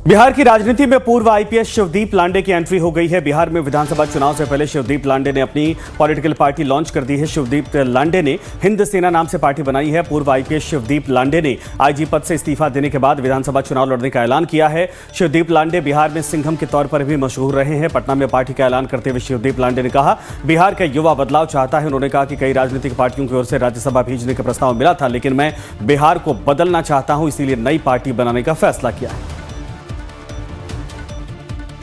बिहार की राजनीति में पूर्व आईपीएस शिवदीप लांडे की एंट्री हो गई है। बिहार में विधानसभा चुनाव से पहले शिवदीप लांडे ने अपनी पॉलिटिकल पार्टी लॉन्च कर दी है। शिवदीप लांडे ने हिंद सेना नाम से पार्टी बनाई है। पूर्व आईपीएस शिवदीप लांडे ने आईजी पद से इस्तीफा देने के बाद विधानसभा चुनाव लड़ने का ऐलान किया है। शिवदीप लांडे बिहार में सिंघम के तौर पर भी मशहूर रहे हैं। पटना में पार्टी का ऐलान करते हुए शिवदीप लांडे ने कहा, बिहार का युवा बदलाव चाहता है। उन्होंने कहा कि कई राजनीतिक पार्टियों की ओर से राज्यसभा भेजने का प्रस्ताव मिला था, लेकिन मैं बिहार को बदलना चाहता हूं, इसीलिए नई पार्टी बनाने का फैसला किया है।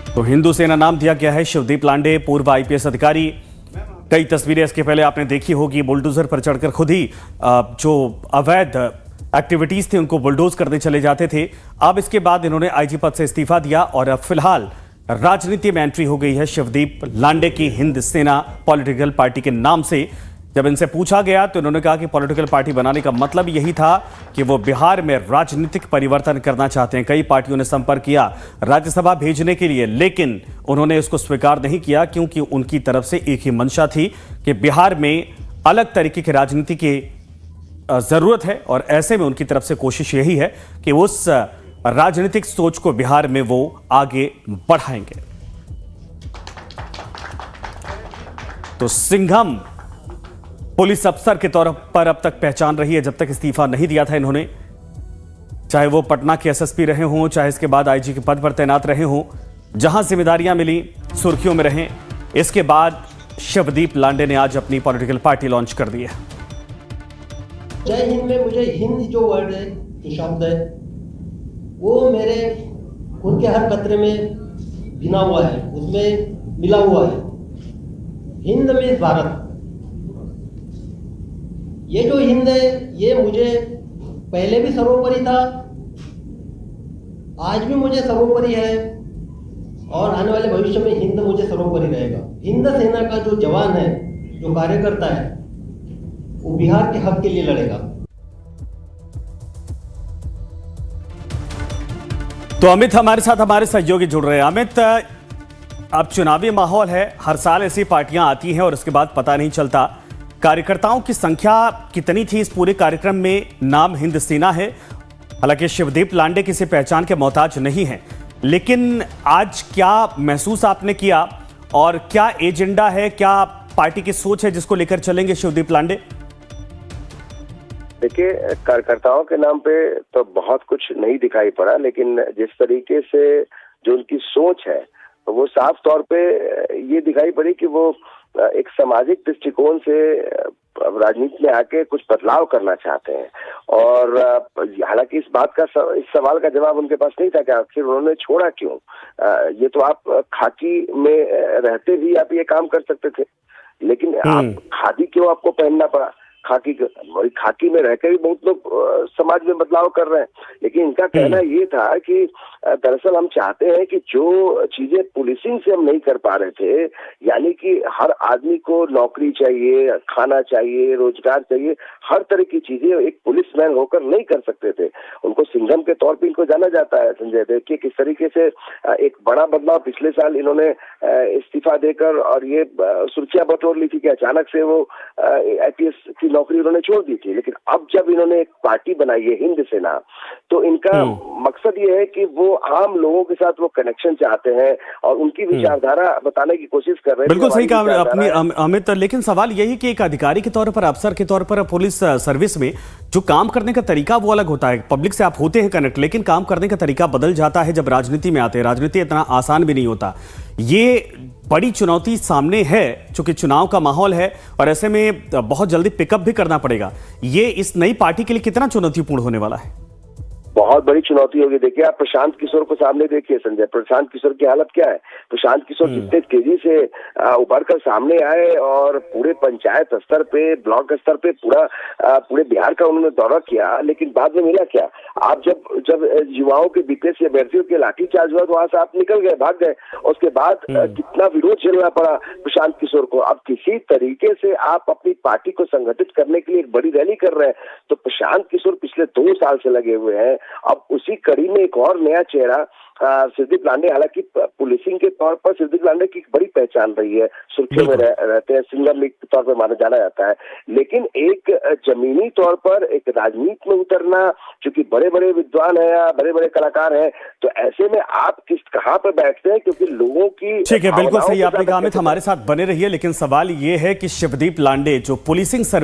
तो हिंदू सेना नाम दिया गया है। शिवदीप लांडे पूर्व आईपीएस अधिकारी। कई तस्वीरें इसके पहले आपने देखी होगी, बुलडोजर पर चढ़कर खुद ही जो अवैध एक्टिविटीज थी उनको बुलडोज करने चले जाते थे। अब इसके बाद इन्होंने आईजी पद से इस्तीफा दिया और अब फिलहाल राजनीति में एंट्री हो गई है शिवदीप लांडे की हिंद सेना पॉलिटिकल पार्टी के नाम से। जब इनसे पूछा गया तो इन्होंने कहा कि पॉलिटिकल पार्टी बनाने का मतलब यही था कि वो बिहार में राजनीतिक परिवर्तन करना चाहते हैं। कई पार्टियों ने संपर्क किया राज्यसभा भेजने के लिए, लेकिन उन्होंने इसको स्वीकार नहीं किया, क्योंकि उनकी तरफ से एक ही मंशा थी कि बिहार में अलग तरीके की राजनीति की जरूरत है और ऐसे में उनकी तरफ से कोशिश यही है कि उस राजनीतिक सोच को बिहार में वो आगे बढ़ाएंगे। तो सिंघम पुलिस अफसर के तौर पर अब तक पहचान रही है, जब तक इस्तीफा नहीं दिया था इन्होंने। चाहे वो पटना के एसएसपी रहे हों, चाहे इसके बाद आईजी के पद पर तैनात रहे हों, जहां जिम्मेदारियां मिली सुर्खियों में रहे। इसके बाद शिवदीप लांडे ने आज अपनी पॉलिटिकल पार्टी लॉन्च कर दी है। जय हिंद में मुझे हिंद जो वर्ड है, जो शब्द है, वो मेरे उनके हर कतरे में गिना हुआ है, उसमें मिला हुआ है। हिंद में भारत, ये जो हिंद है ये मुझे पहले भी सर्वोपरि था, आज भी मुझे सर्वोपरि है और आने वाले भविष्य में हिंद मुझे सर्वोपरि रहेगा। हिंद सेना का जो जवान है, जो कार्यकर्ता है, वो बिहार के हक के लिए लड़ेगा। तो अमित हमारे साथ हमारे सहयोगी जुड़ रहे हैं। अमित, अब चुनावी माहौल है, हर साल ऐसी पार्टियां आती हैं और उसके बाद पता नहीं चलता कार्यकर्ताओं की संख्या कितनी थी इस पूरे कार्यक्रम में। नाम हिंद सेना है, हालांकि शिवदीप लांडे किसी पहचान के मोहताज नहीं है, लेकिन आज क्या महसूस आपने किया और क्या एजेंडा है, क्या पार्टी की सोच है जिसको लेकर चलेंगे शिवदीप लांडे? देखिए, कार्यकर्ताओं के नाम पे तो बहुत कुछ नहीं दिखाई पड़ा, लेकिन जिस तरीके से जो उनकी सोच है वो साफ तौर पे ये दिखाई पड़ी कि वो एक सामाजिक दृष्टिकोण से राजनीति में आके कुछ बदलाव करना चाहते हैं। और हालांकि इस सवाल का जवाब उनके पास नहीं था कि आखिर उन्होंने छोड़ा क्यों। ये तो आप खाकी में रहते भी आप ये काम कर सकते थे, लेकिन आप खादी क्यों आपको पहनना पड़ा? खाकी में रहकर भी बहुत लोग समाज में बदलाव कर रहे हैं, लेकिन इनका कहना ये था कि दरअसल हम चाहते हैं कि जो चीजें पुलिसिंग से हम नहीं कर पा रहे थे, यानी कि हर आदमी को नौकरी चाहिए, खाना चाहिए, रोजगार चाहिए, हर तरह की चीजें एक पुलिसमैन होकर नहीं कर सकते थे। उनको सिंघम के तौर पर इनको जाना जाता है। संजय, देखिए किस तरीके से एक बड़ा बदलाव पिछले साल इन्होंने इस्तीफा देकर और ये सुर्खियां बटोर ली थी कि अचानक से वो आईपीएस की नौकरी उन्होंने छोड़ दी थी। लेकिन अब जब इन्होंने एक पार्टी बनाई है हिंद सेना, तो इनका मकसद ये है कि वो आम लोगों के साथ वो कनेक्शन चाहते हैं और उनकी विचारधारा बताने की कोशिश कर रहे हैं। बिल्कुल सही कहा अपनी अमित, लेकिन सवाल यही कि एक अधिकारी के तौर पर, अफसर के तौर पर पुलिस सर्विस में जो काम करने का तरीका वो अलग होता है। पब्लिक से आप होते हैं कनेक्ट, लेकिन काम करने का तरीका बदल जाता है जब राजनीति में आते हैं। राजनीति इतना आसान भी नहीं होता। ये बड़ी चुनौती सामने है, चूंकि चुनाव का माहौल है और ऐसे में बहुत जल्दी पिकअप भी करना पड़ेगा। ये इस नई पार्टी के लिए कितना चुनौतीपूर्ण होने वाला है? बहुत बड़ी चुनौती होगी। देखिए, आप प्रशांत किशोर को सामने देखिए संजय, प्रशांत किशोर की हालत क्या है। प्रशांत किशोर कितने तेजी से उभर कर सामने आए और पूरे पंचायत स्तर पे, ब्लॉक स्तर पे पूरे बिहार का उन्होंने दौरा किया, लेकिन बाद में मिला क्या? आप जब युवाओं के बीपीएससी अभ्यर्थियों के लाठीचार्ज हुआ तो वहां से आप निकल गए, भाग गए। उसके बाद कितना विरोध झेलना पड़ा प्रशांत किशोर को। अब किसी तरीके से आप अपनी पार्टी को संगठित करने के लिए एक बड़ी रैली कर रहे हैं, तो प्रशांत किशोर पिछले 2 साल से लगे हुए हैं अब उसी कड़ी में एक और नया चेहरा सिद्दीक लांडे, हालांकि पुलिसिंग के तौर पर सिद्दीक लांडे की बड़ी पहचान रही है, सुर्खियों में रहते हैं, सिंगर लीग के तौर पर जाना जाता है, लेकिन एक जमीनी तौर पर एक राजनीति में उतरना, क्योंकि बड़े बड़े विद्वान हैं या बड़े बड़े कलाकार हैं, तो ऐसे में आप कहाँ पर बैठते हैं, क्योंकि लोगों की ठीक है, बिल्कुल सही आपने कहा। अमित, हमारे साथ बने रहिए, लेकिन सवाल ये है कि शिवदीप लांडे जो पुलिसिंग सर्विस